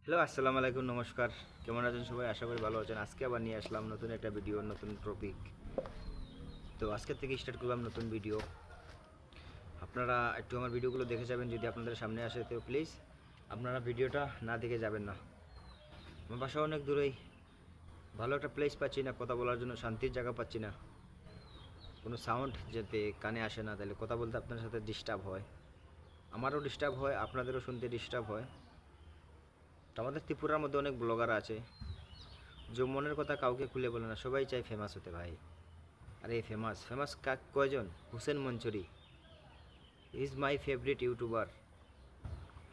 Hello, আসসালামু আলাইকুম, নমস্কার। কেমন আছেন সবাই? আশা করি ভালো আছেন। আজকে আবার নিয়ে আসলাম নতুন একটা ভিডিও, নতুন টপিক। তো আজকের থেকে স্টার্ট করলাম নতুন ভিডিও। আপনারা একটু আমার ভিডিওগুলো দেখে যাবেন যদি আপনাদের সামনে আসে, তো প্লিজ আপনারা ভিডিওটা না দেখে যাবেন না। আমার বাসা অনেক দূরেই, ভালো একটা প্লেস পাচ্ছি না, কথা বলার জন্য শান্তির জায়গা পাচ্ছি না, কোনো সাউন্ড যাতে কানে আসে না, তাহলে কথা বলতে আপনার সাথে ডিস্টার্ব হয়, আমারও ডিস্টার্ব হয়, আপনাদেরও শুনতে ডিস্টার্ব হয়। তো আমাদের ত্রিপুরার মধ্যে অনেক ব্লগার আছে যে মনের কথা কাউকে খুলে বলে না, সবাই চায় ফেমাস হতে ভাই। আরে ফেমাস ফেমাস কয়জন? Hussain Manchuri is my favourite YouTuber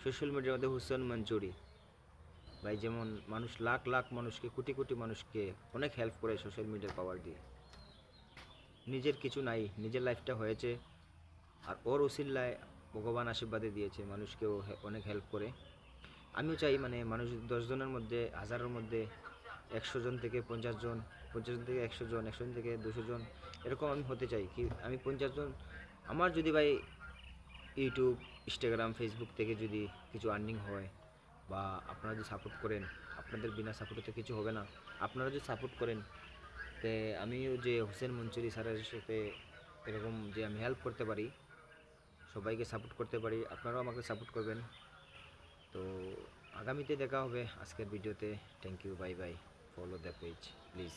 social মিডিয়ার মধ্যে। হুসেন মঞ্চুরি ভাই যেমন মানুষ লাখ লাখ মানুষকে, কোটি কোটি মানুষকে অনেক হেল্প করে সোশ্যাল মিডিয়ার পাওয়ার দিয়ে। নিজের কিছু নাই, নিজের লাইফটা হয়েছে, আর ওর উসিল্লায় ভগবান আশীর্বাদে দিয়েছে, মানুষকেও অনেক হেল্প করে। আমিও চাই মানে মানুষ 10 জনের মধ্যে, হাজারের মধ্যে 100 জন থেকে 50 জন, 50 জন থেকে 100 জন, 100 জন থেকে 200 জন, এরকম আমি হতে চাই কি আমি 50 জন। আমার যদি ভাই ইউটিউব, ইনস্টাগ্রাম, ফেসবুক থেকে যদি কিছু আর্নিং হয়, বা আপনারা যদি সাপোর্ট করেন, আপনাদের বিনা সাপোর্টে তো কিছু হবে না। আপনারা যদি সাপোর্ট করেন, তে আমিও যে হোসেন মঞ্চুরি স্যারের সাথে এরকম যে আমি হেল্প করতে পারি, সবাইকে সাপোর্ট করতে পারি, আপনারাও আমাকে সাপোর্ট করবেন। তো আগামীতে দেখা হবে আজকের ভিডিওতে। Thank you, bye bye, follow the page please.